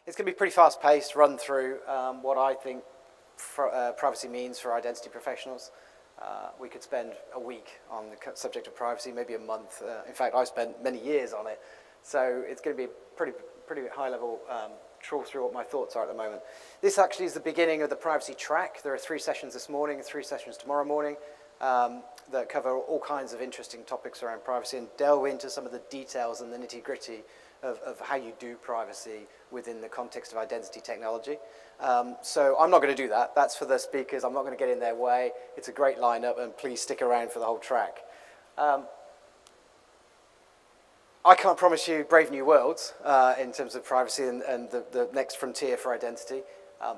It's going to be pretty fast-paced, run through what I think privacy means for identity professionals. We could spend a week on the subject of privacy, maybe a month. In fact, I've spent many years on it. So it's going to be a pretty high-level trawl through what my thoughts are at the moment. This actually is the beginning of the privacy track. There are 3 sessions this morning, 3 sessions tomorrow morning that cover all kinds of interesting topics around privacy and delve into some of the details and the nitty-gritty of how you do privacy within the context of identity technology. So I'm not going to do that. That's for the speakers. I'm not going to get in their way. It's a great lineup, and please stick around for the whole track. I can't promise you brave new worlds in terms of privacy and the next frontier for identity.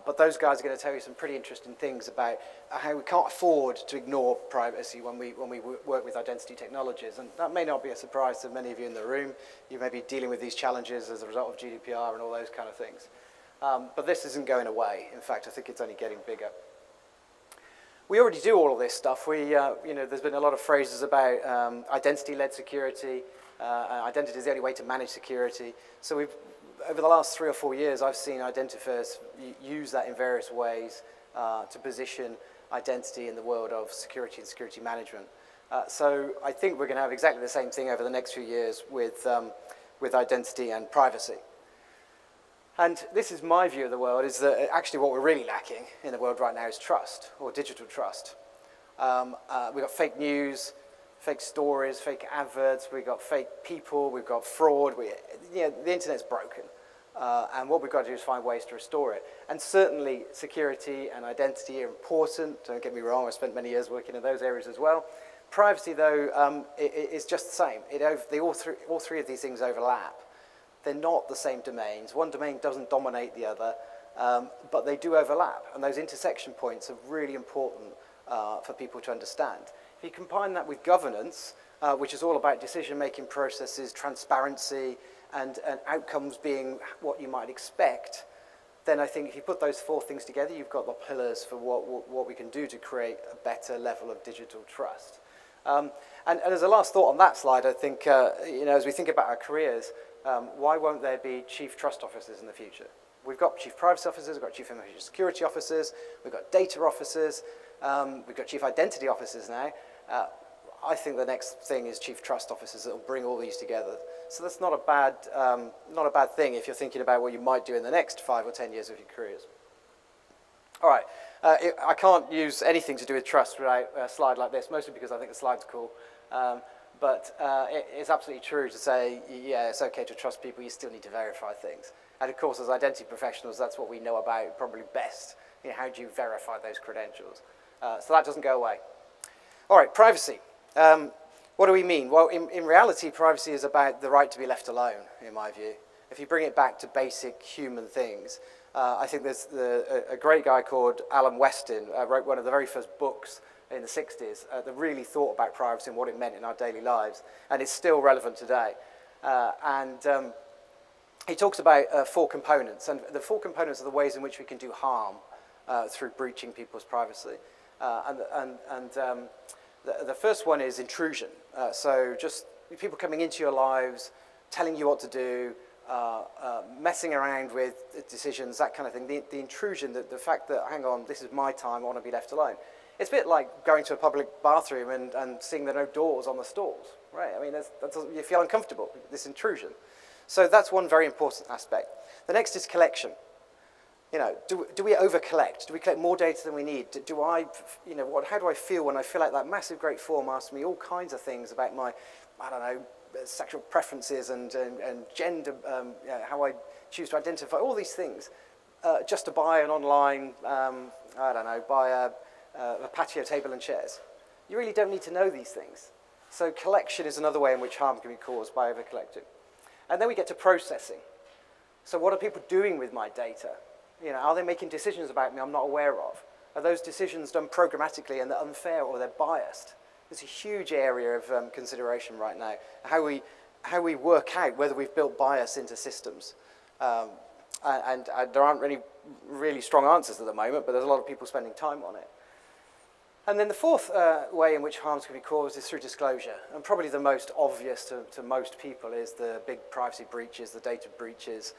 But those guys are going to tell you some pretty interesting things about how we can't afford to ignore privacy when we work with identity technologies. And that may not be a surprise to many of you in the room. You may be dealing with these challenges as a result of GDPR and all those kind of things. But this isn't going away. In fact, I think it's only getting bigger. We already do all of this stuff. There's been a lot of phrases about identity-led security. Identity is the only way to manage security. So over the last 3 or 4 years, I've seen Identiverse use that in various ways to position identity in the world of security and security management. So I think we're going to have exactly the same thing over the next few years with identity and privacy. And this is my view of the world, is that actually what we're really lacking in the world right now is trust, or digital trust. We've got fake news, fake stories, fake adverts, we've got fake people, we've got fraud, the internet's broken. And what we've got to do is find ways to restore it. And certainly security and identity are important, don't get me wrong, I've spent many years working in those areas as well. Privacy, though, is just the same. All three of these things overlap. They're not the same domains. One domain doesn't dominate the other, but they do overlap. And those intersection points are really important for people to understand. If you combine that with governance, which is all about decision-making processes, transparency, and outcomes being what you might expect, then I think if you put those 4 things together, you've got the pillars for what we can do to create a better level of digital trust. And as a last thought on that slide, I think, as we think about our careers, why won't there be chief trust officers in the future? We've got chief privacy officers, we've got chief information security officers, we've got data officers, we've got chief identity officers now. I think the next thing is chief trust officers that will bring all these together. So that's not a bad thing if you're thinking about what you might do in the next 5 or 10 years of your careers. All right, I can't use anything to do with trust without a slide like this, mostly because I think the slide's cool. But it's absolutely true to say, yeah, it's okay to trust people, you still need to verify things. And of course, as identity professionals, that's what we know about probably best. How do you verify those credentials? So that doesn't go away. All right, privacy. What do we mean? Well, in reality, privacy is about the right to be left alone, in my view. If you bring it back to basic human things, I think there's a great guy called Alan Weston wrote one of the very first books in the 60s that really thought about privacy and what it meant in our daily lives, and it's still relevant today. He talks about 4 components, and the 4 components are the ways in which we can do harm through breaching people's privacy. The first one is intrusion. So just people coming into your lives, telling you what to do, messing around with decisions, that kind of thing. The intrusion, the fact that, hang on, this is my time, I want to be left alone. It's a bit like going to a public bathroom and seeing there are no doors on the stalls, right? I mean, you feel uncomfortable, this intrusion. So that's one very important aspect. The next is collection. Do we over-collect? Do we collect more data than we need? How do I feel when I fill out that massive, great form asking me all kinds of things about my, sexual preferences and gender, how I choose to identify, all these things, just to buy an online, buy a patio table and chairs. You really don't need to know these things. So collection is another way in which harm can be caused by over-collecting. And then we get to processing. So what are people doing with my data? Are they making decisions about me I'm not aware of? Are those decisions done programmatically and they're unfair or they're biased? It's a huge area of consideration right now, how we work out whether we've built bias into systems. And there aren't really strong answers at the moment, but there's a lot of people spending time on it. And then the fourth way in which harms can be caused is through disclosure. And probably the most obvious to most people is the big privacy breaches, the data breaches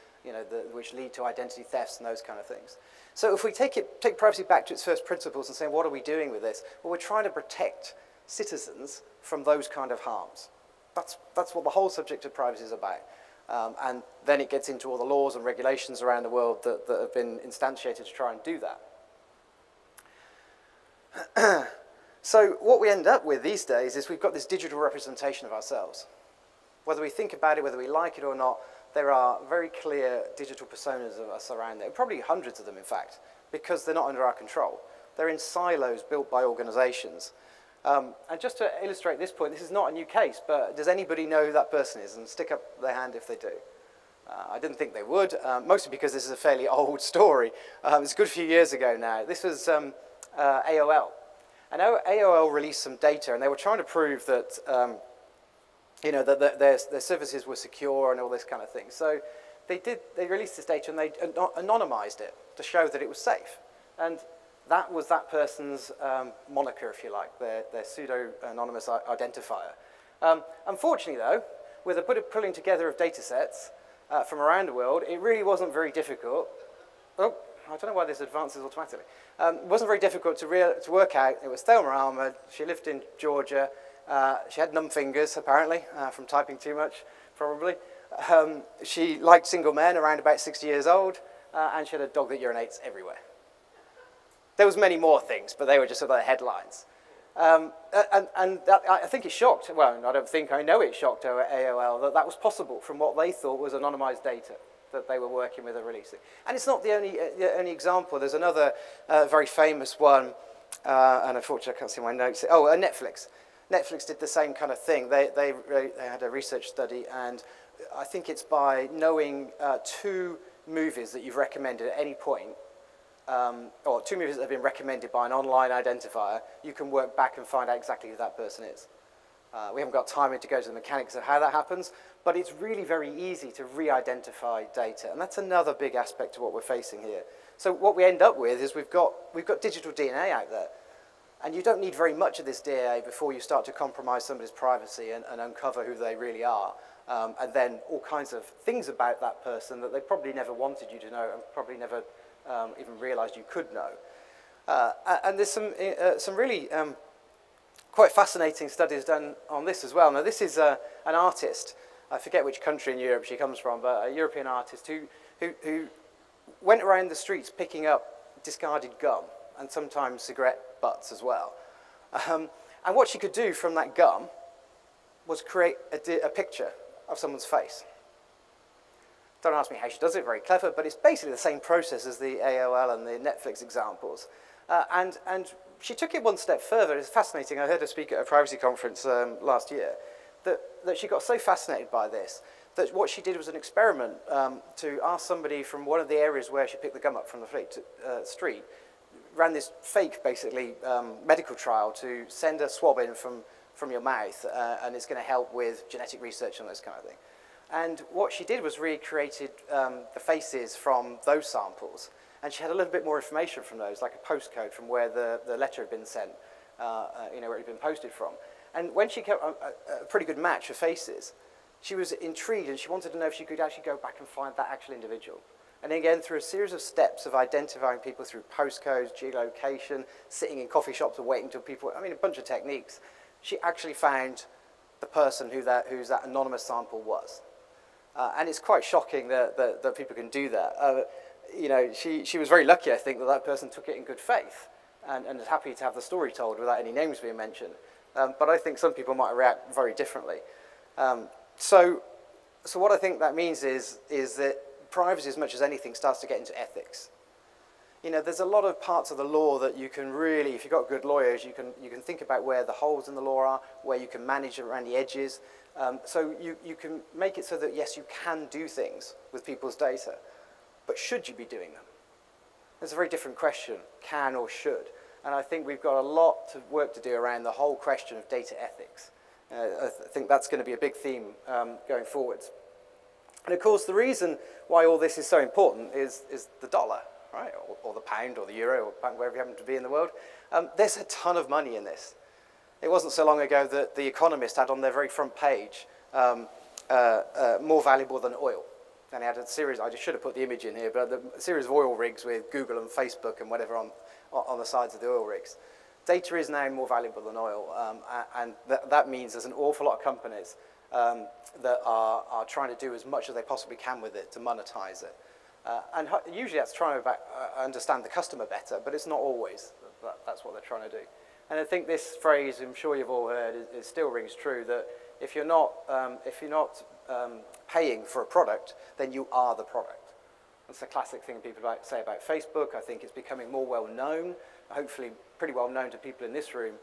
which lead to identity thefts and those kind of things. So if we take privacy back to its first principles and say, what are we doing with this? Well, we're trying to protect citizens from those kind of harms. That's what the whole subject of privacy is about. And then it gets into all the laws and regulations around the world that have been instantiated to try and do that. So what we end up with these days is we've got this digital representation of ourselves. Whether we think about it, whether we like it or not, there are very clear digital personas of us around there, probably hundreds of them, in fact, because they're not under our control. They're in silos built by organizations. And just to illustrate this point, this is not a new case, but does anybody know who that person is? And stick up their hand if they do. I didn't think they would, mostly because this is a fairly old story. It's a good few years ago now. This was AOL. And AOL released some data, and they were trying to prove that that their services were secure and all this kind of thing. So they released this data and they anonymized it to show that it was safe. And that was that person's moniker, if you like, their pseudo-anonymous identifier. Unfortunately, though, with a pulling together of data sets from around the world, it really wasn't very difficult. Oh, I don't know why this advances automatically. It wasn't very difficult to work out. It was Thelma Ahmed. She lived in Georgia. She had numb fingers, apparently, from typing too much, probably. She liked single men, around about 60 years old, and she had a dog that urinates everywhere. There was many more things, but they were just sort of the headlines. And I think it shocked, well, I don't think, I know it shocked AOL that was possible from what they thought was anonymized data that they were working with and releasing. And it's not the only example. There's another very famous one, and unfortunately I can't see my notes. Oh, Netflix. Netflix did the same kind of thing. They had a research study, and I think it's by knowing 2 movies that you've recommended at any point, or 2 movies that have been recommended by an online identifier, you can work back and find out exactly who that person is. We haven't got time to go to the mechanics of how that happens, but it's really very easy to re-identify data, and that's another big aspect of what we're facing here. So what we end up with is we've got digital DNA out there. And you don't need very much of this DNA before you start to compromise somebody's privacy and uncover who they really are. And then all kinds of things about that person that they probably never wanted you to know and probably never even realized you could know. And there's some really quite fascinating studies done on this as well. Now, this is an artist. I forget which country in Europe she comes from, but a European artist who went around the streets picking up discarded gum and sometimes cigarette butts as well. And what she could do from that gum was create a picture of someone's face. Don't ask me how she does it, very clever, but it's basically the same process as the AOL and the Netflix examples. And she took it one step further. It's fascinating. I heard her speak at a privacy conference last year, that she got so fascinated by this that what she did was an experiment to ask somebody from one of the areas where she picked the gum up from the street, ran this fake, basically, medical trial to send a swab in from your mouth, and it's going to help with genetic research and this kind of thing. And what she did was recreated the faces from those samples, and she had a little bit more information from those, like a postcode from where the letter had been sent, where it had been posted from. And when she got a pretty good match of faces, she was intrigued, and she wanted to know if she could actually go back and find that actual individual. And again, through a series of steps of identifying people through postcodes, geolocation, sitting in coffee shops and waiting till people, a bunch of techniques, she actually found the person whose that anonymous sample was. And it's quite shocking that people can do that. She was very lucky, I think, that person took it in good faith and is happy to have the story told without any names being mentioned. But I think some people might react very differently. So what I think that means is that privacy, as much as anything, starts to get into ethics. There's a lot of parts of the law that you can really, if you've got good lawyers, you can think about where the holes in the law are, where you can manage around the edges. So you can make it so that, yes, you can do things with people's data, but should you be doing them? It's a very different question, can or should. And I think we've got a lot of work to do around the whole question of data ethics. I think that's going to be a big theme going forwards. And of course, the reason why all this is so important is the dollar, right? Or the pound, or the euro, or wherever you happen to be in the world. There's a ton of money in this. It wasn't so long ago that The Economist had on their very front page, more valuable than oil. and he had a series, I just should have put the image in here, but a series of oil rigs with Google and Facebook and whatever on the sides of the oil rigs. Data is now more valuable than oil, and that means there's an awful lot of companies that are trying to do as much as they possibly can with it to monetize it. And usually that's trying to understand the customer better, but it's not always. That's what they're trying to do. And I think this phrase, I'm sure you've all heard, it still rings true, that if you're not paying for a product, then you are the product. That's a classic thing people say about Facebook. I think it's becoming more well known, hopefully pretty well known to people in this room,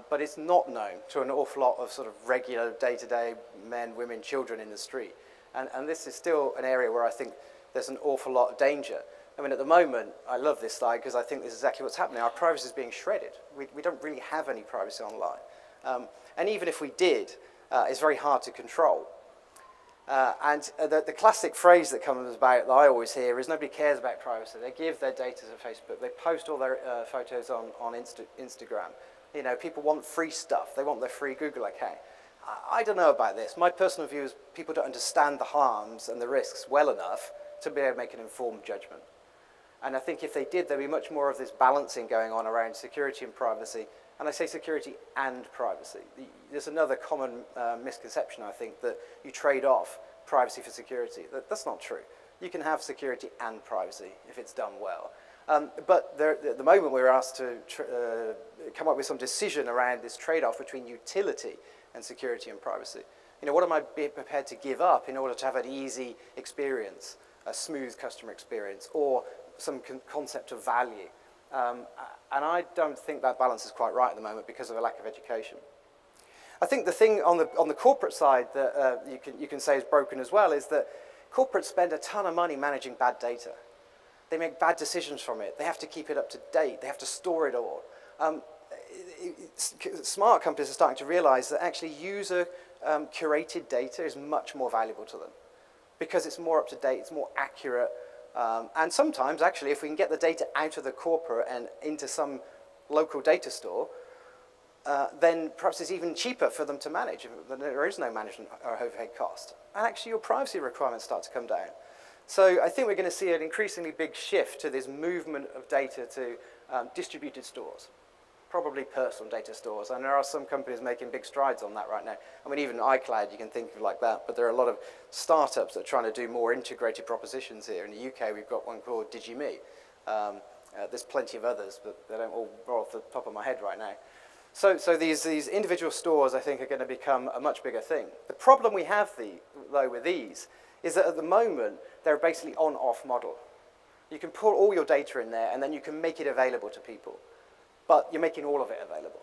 but it's not known to an awful lot of sort of regular day-to-day men, women, children in the street. And this is still an area where I think there's an awful lot of danger. I mean, at the moment, I love this slide because I think this is exactly what's happening. Our privacy is being shredded. We don't really have any privacy online. And even if we did, it's very hard to control. The classic phrase that comes about that I always hear is nobody cares about privacy. They give their data to Facebook. They post all their photos on Instagram. You know, people want free stuff. They want their free Google account. I don't know about this. My personal view is people don't understand the harms and the risks well enough to be able to make an informed judgment. And I think if they did, there'd be much more of this balancing going on around security and privacy. And I say security and privacy. There's another common misconception, I think, that you trade off privacy for security. That's not true. You can have security and privacy if it's done well. But at the moment we're asked to come up with some decision around this trade-off between utility and security and privacy. You know, what am I prepared to give up in order to have an easy experience, a smooth customer experience, or some concept of value? And I don't think that balance is quite right at the moment because of a lack of education. I think the thing on the corporate side that you can say is broken as well is that corporates spend a ton of money managing bad data. They make bad decisions from it. They have to keep it up to date. They have to store it all. Smart companies are starting to realize that actually user curated data is much more valuable to them because it's more up to date, it's more accurate. And sometimes, actually, if we can get the data out of the corporate and into some local data store, then perhaps it's even cheaper for them to manage. There is no management or overhead cost. And actually, your privacy requirements start to come down. So I think we're going to see an increasingly big shift to this movement of data to distributed stores, probably personal data stores. And there are some companies making big strides on that right now. I mean, even iCloud, you can think of like that. But there are a lot of startups that are trying to do more integrated propositions here. In the UK, we've got one called DigiMe. There's plenty of others, but they don't all roll off the top of my head right now. So these individual stores, I think, are going to become a much bigger thing. The problem we have, though, with these is that at the moment, they're basically on-off model. You can put all your data in there, and then you can make it available to people. But you're making all of it available.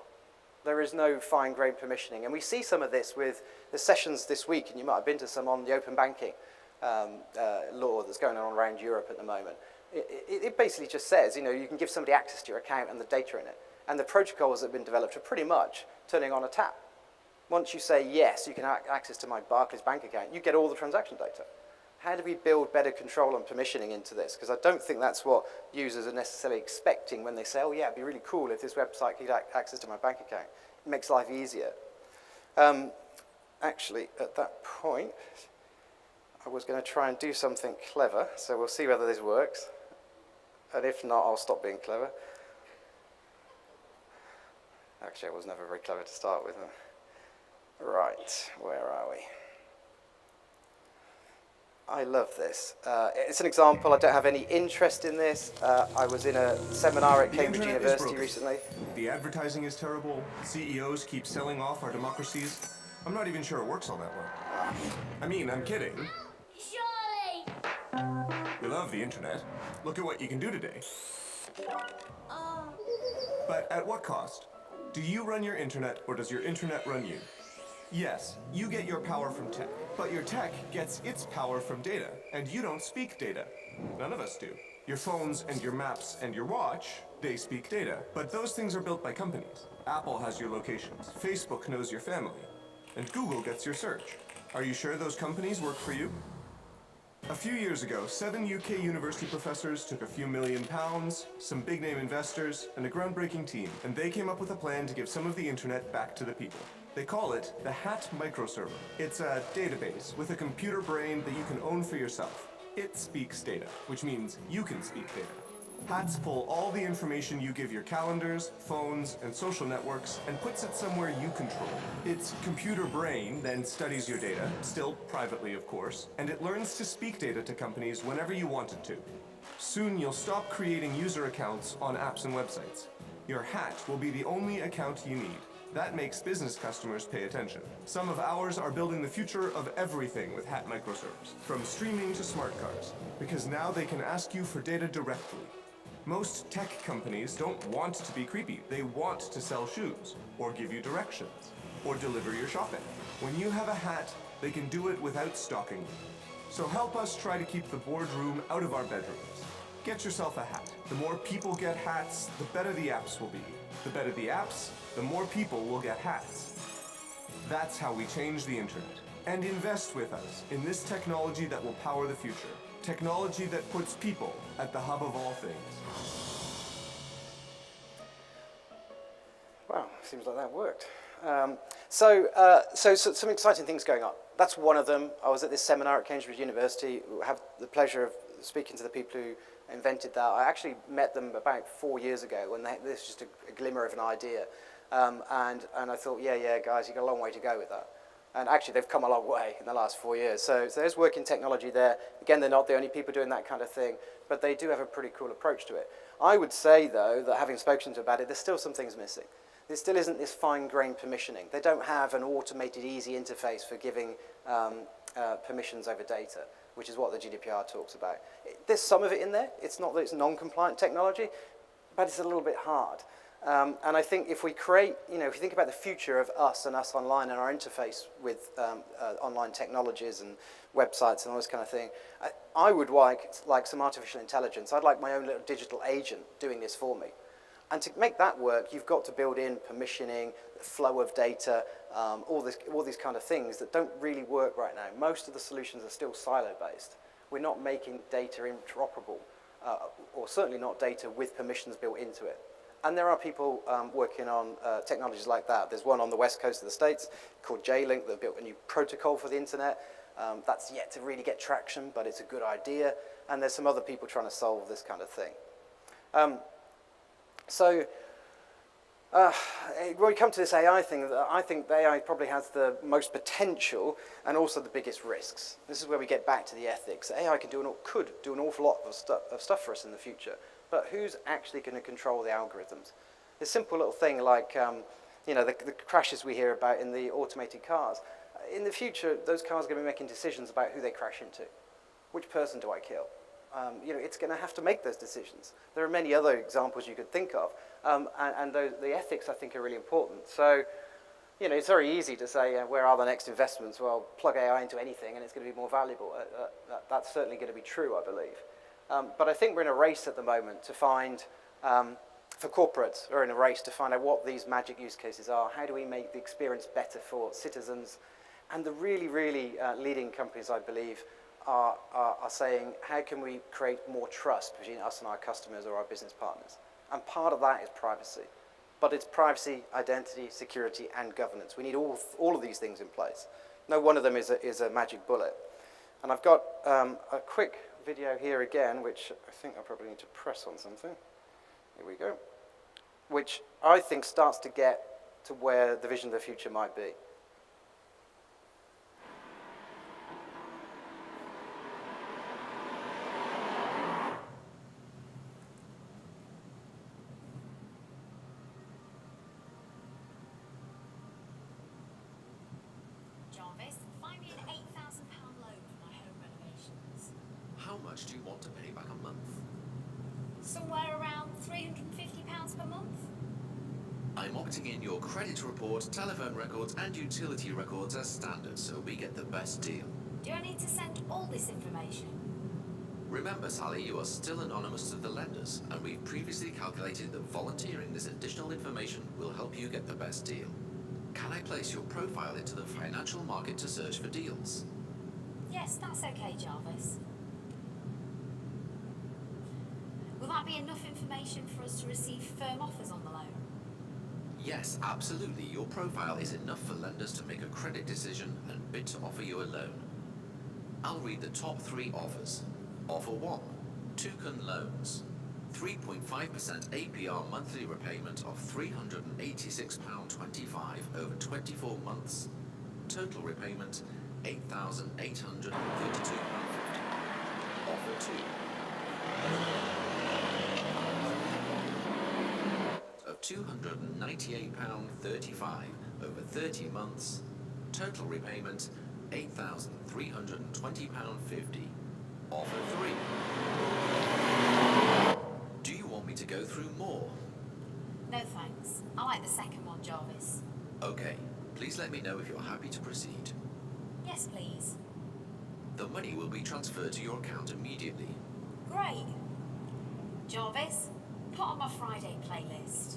There is no fine-grained permissioning. And we see some of this with the sessions this week, and you might have been to some on the open banking law that's going on around Europe at the moment. It basically just says, you know, you can give somebody access to your account and the data in it. And the protocols that have been developed are pretty much turning on a tap. Once you say, yes, you can have access to my Barclays bank account, you get all the transaction data. How do we build better control and permissioning into this? Because I don't think that's what users are necessarily expecting when they say, oh, yeah, it'd be really cool if this website could get access to my bank account. It makes life easier. Actually, at that point, I was going to try and do something clever, so we'll see whether this works. And if not, I'll stop being clever. Actually, I was never very clever to start with. Right, where are we? I love this. It's an example. I don't have any interest in this. I was in a seminar at Cambridge University recently. The advertising is terrible. CEOs keep selling off our democracies. I'm not even sure it works all that well. I mean, I'm kidding. Surely! We love the internet. Look at what you can do today. But at what cost? Do you run your internet, or does your internet run you? Yes, you get your power from tech, but your tech gets its power from data, and you don't speak data. None of us do. Your phones and your maps and your watch, they speak data. But those things are built by companies. Apple has your locations, Facebook knows your family, and Google gets your search. Are you sure those companies work for you? A few years ago, 7 UK university professors took a few £1 million, some big-name investors, and a groundbreaking team, and they came up with a plan to give some of the internet back to the people. They call it the Hat Microserver. It's a database with a computer brain that you can own for yourself. It speaks data, which means you can speak data. Hats pull all the information you give your calendars, phones, and social networks and puts it somewhere you control. Its computer brain then studies your data, still privately of course, and it learns to speak data to companies whenever you want it to. Soon you'll stop creating user accounts on apps and websites. Your hat will be the only account you need. That makes business customers pay attention. Some of ours are building the future of everything with Hat microservers, from streaming to smart cars, because now they can ask you for data directly. Most tech companies don't want to be creepy. They want to sell shoes, or give you directions, or deliver your shopping. When you have a hat, they can do it without stalking you. So help us try to keep the boardroom out of our bedrooms. Get yourself a hat. The more people get hats, the better the apps will be. The better the apps, the more people will get hats. That's how we change the internet. And invest with us in this technology that will power the future. Technology that puts people at the hub of all things. Wow, seems like that worked. So some exciting things going on. That's one of them. I was at this seminar at Cambridge University. I have the pleasure of speaking to the people who invented that. I actually met them about 4 years ago when this was just a glimmer of an idea. And I thought, yeah, guys, you've got a long way to go with that. And actually, they've come a long way in the last 4 years. So there's working technology there. Again, they're not the only people doing that kind of thing, but they do have a pretty cool approach to it. I would say, though, that having spoken to them about it, there's still some things missing. There still isn't this fine-grained permissioning. They don't have an automated, easy interface for giving permissions over data, which is what the GDPR talks about. There's some of it in there. It's not that it's non-compliant technology, but it's a little bit hard. And I think if we create, if you think about the future of us and us online and our interface with online technologies and websites and all this kind of thing, I would like some artificial intelligence. I'd like my own little digital agent doing this for me. And to make that work, you've got to build in permissioning, the flow of data, all these kind of things that don't really work right now. Most of the solutions are still silo-based. We're not making data interoperable, or certainly not data with permissions built into it. And there are people working on technologies like that. There's one on the west coast of the States called J-Link that built a new protocol for the internet. That's yet to really get traction, but it's a good idea. And there's some other people trying to solve this kind of thing. When we come to this AI thing, I think the AI probably has the most potential and also the biggest risks. This is where we get back to the ethics. AI could do an awful lot of stuff for us in the future, but who's actually going to control the algorithms? A simple little thing like the crashes we hear about in the automated cars. In the future, those cars are going to be making decisions about who they crash into. Which person do I kill? It's going to have to make those decisions. There are many other examples you could think of, and the ethics, I think, are really important. So, it's very easy to say, where are the next investments? Well, plug AI into anything, and it's going to be more valuable. That's certainly going to be true, I believe. But I think we're in a race at the moment to find, for corporates, are in a race to find out what these magic use cases are. How do we make the experience better for citizens? And the really, really leading companies, I believe, are saying, how can we create more trust between us and our customers or our business partners? And part of that is privacy. But it's privacy, identity, security, and governance. We need all of these things in place. No one of them is a magic bullet. And I've got a quick video here again, which I think I probably need to press on something. Here we go. Which I think starts to get to where the vision of the future might be. Jarvis, find me an £8,000 loan for my home renovations. How much do you want to pay back a month? Somewhere around £350 per month. I'm opting in your credit report, telephone records, and utility records as standard, so we get the best deal. Do I need to send all this information? Remember, Sally, you are still anonymous to the lenders, and we've previously calculated that volunteering this additional information will help you get the best deal. Can I place your profile into the financial market to search for deals? Yes, that's okay, Jarvis. Will that be enough information for us to receive firm offers on the loan? Yes, absolutely. Your profile is enough for lenders to make a credit decision and bid to offer you a loan. I'll read the top 3 offers. Offer 1. Toucan loans. 3.5% APR monthly repayment of £386.25 over 24 months. Total repayment £8,832.50. Offer 2. Of £298.35 over 30 months. Total repayment £8,320.50. Offer 3. Do you want me to go through more? No thanks. I like the second one, Jarvis. Okay, please let me know if you're happy to proceed. Yes, please. The money will be transferred to your account immediately. Great. Jarvis, put on my Friday playlist.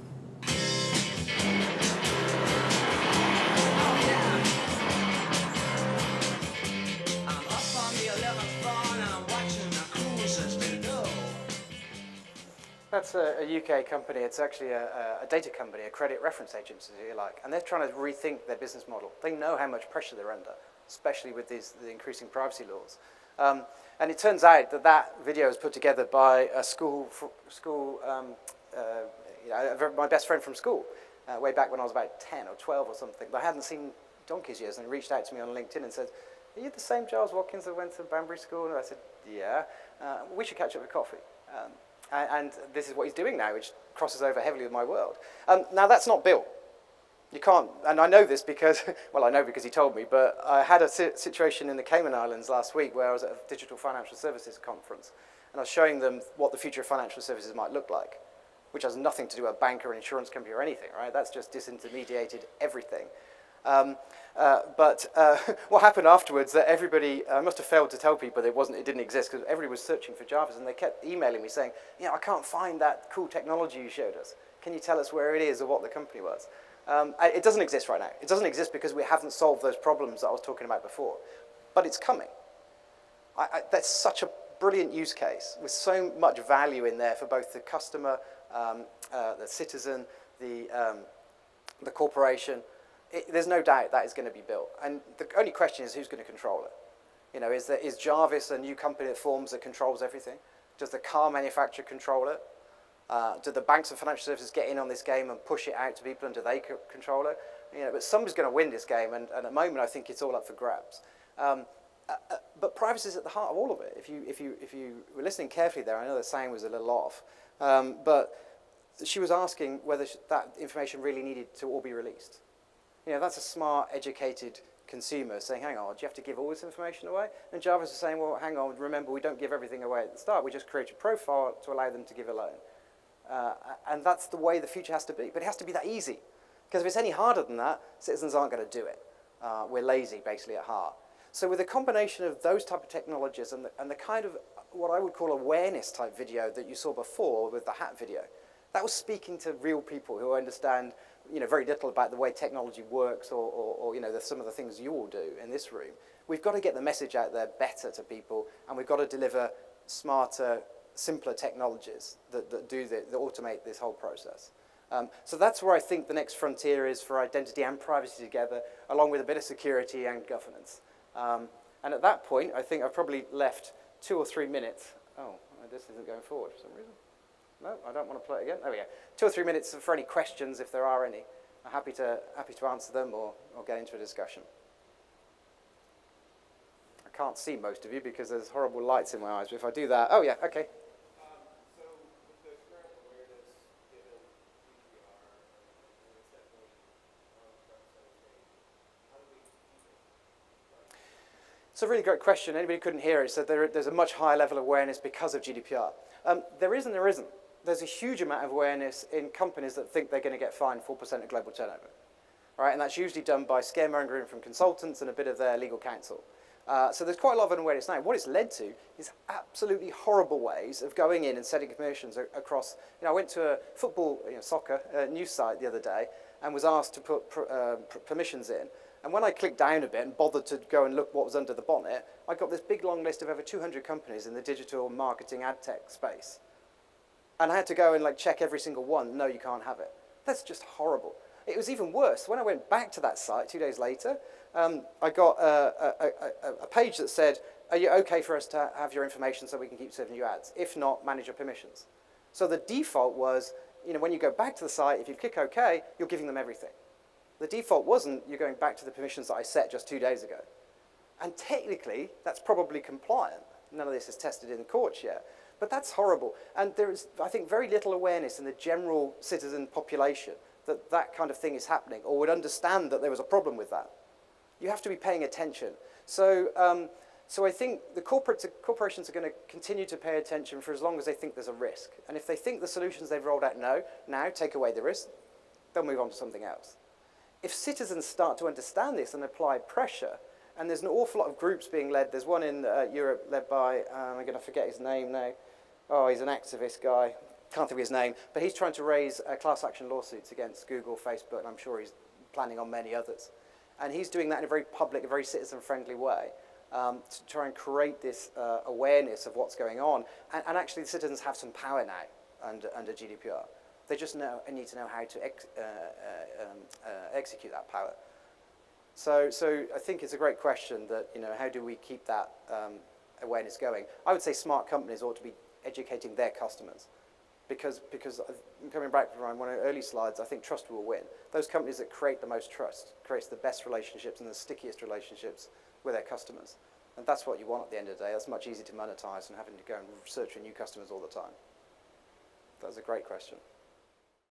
I'm up on the 11th floor and I'm watching the cruisers below. That's a UK company. It's actually a data company, a credit reference agency, if you like. And they're trying to rethink their business model. They know how much pressure they're under, especially with the increasing privacy laws. And it turns out that that video was put together by a my best friend from school, way back when I was about 10 or 12 or something. But I hadn't seen donkey's years, and he reached out to me on LinkedIn and said, "Are you the same Giles Watkins that went to Banbury School?" And I said, "Yeah. We should catch up for coffee." And this is what he's doing now, which crosses over heavily with my world. Now, that's not built. You can't, and I know this because, well, I know because he told me, but I had a situation in the Cayman Islands last week where I was at a digital financial services conference, and I was showing them what the future of financial services might look like, which has nothing to do with a bank or an insurance company or anything, right? That's just disintermediated everything. But what happened afterwards, that everybody, I must have failed to tell people that it didn't exist, because everybody was searching for Jarvis, and they kept emailing me saying, I can't find that cool technology you showed us. Can you tell us where it is or what the company was? It doesn't exist right now. It doesn't exist because we haven't solved those problems that I was talking about before. But it's coming. That's such a brilliant use case with so much value in there for both the customer, the citizen, the corporation. There's no doubt that is going to be built. And the only question is who's going to control it. Is Jarvis a new company that forms that controls everything? Does the car manufacturer control it? Do the banks and financial services get in on this game and push it out to people, and do they control it? But somebody's going to win this game, and at the moment I think it's all up for grabs. But privacy is at the heart of all of it. If you were listening carefully there, I know the sound was a little off, but she was asking whether that information really needed to all be released. That's a smart, educated consumer saying, hang on, do you have to give all this information away? And Jarvis is saying, well, hang on, remember, we don't give everything away at the start. We just create a profile to allow them to give a loan. And that's the way the future has to be. But it has to be that easy. Because if it's any harder than that, citizens aren't going to do it. We're lazy, basically, at heart. So with a combination of those type of technologies and the kind of what I would call awareness type video that you saw before with the hat video, that was speaking to real people who understand very little about the way technology works or some of the things you all do in this room. We've got to get the message out there better to people, and we've got to deliver smarter, simpler technologies that automate this whole process. So that's where I think the next frontier is for identity and privacy together, along with a bit of security and governance. And at that point, I think I've probably left 2 or 3 minutes. Oh, this isn't going forward for some reason. No, I don't want to play it again. There we go. 2 or 3 minutes for any questions, if there are any. I'm happy to answer them or get into a discussion. I can't see most of you because there's horrible lights in my eyes. But if I do that, oh yeah, okay. So with the current awareness given GDPR and its definitely representation, how do we keep it? It's a really great question. Anybody who couldn't hear it said there's a much higher level of awareness because of GDPR. There is and there isn't. There's a huge amount of awareness in companies that think they're going to get fined 4% of global turnover. Right? And that's usually done by scaremongering from consultants and a bit of their legal counsel. So there's quite a lot of awareness now. What it's led to is absolutely horrible ways of going in and setting commissions across. I went to a football, soccer news site the other day and was asked to put permissions in. And when I clicked down a bit and bothered to go and look what was under the bonnet, I got this big long list of over 200 companies in the digital marketing ad tech space. And I had to go and check every single one. No, you can't have it. That's just horrible. It was even worse. When I went back to that site 2 days later, I got a page that said, are you okay for us to have your information so we can keep serving you ads? If not, manage your permissions. So the default was, when you go back to the site, if you click OK, you're giving them everything. The default wasn't, you're going back to the permissions that I set just 2 days ago. And technically, that's probably compliant. None of this is tested in the courts yet. But that's horrible. And there is, I think, very little awareness in the general citizen population that that kind of thing is happening, or would understand that there was a problem with that. You have to be paying attention. So I think the corporations are going to continue to pay attention for as long as they think there's a risk. And if they think the solutions they've rolled out now take away the risk, they'll move on to something else. If citizens start to understand this and apply pressure, and there's an awful lot of groups being led. There's one in Europe led by, I'm going to forget his name now. Oh, he's an activist guy. Can't think of his name. But he's trying to raise class action lawsuits against Google, Facebook, and I'm sure he's planning on many others. And he's doing that in a very public, a very citizen-friendly way to try and create this awareness of what's going on. And actually, the citizens have some power now under GDPR. They just need to know how to execute that power. So I think it's a great question that, how do we keep that awareness going? I would say smart companies ought to be educating their customers because coming back to one of the early slides, I think trust will win. Those companies that create the most trust creates the best relationships and the stickiest relationships with their customers. And that's what you want at the end of the day. That's much easier to monetize than having to go and search for new customers all the time. That's a great question.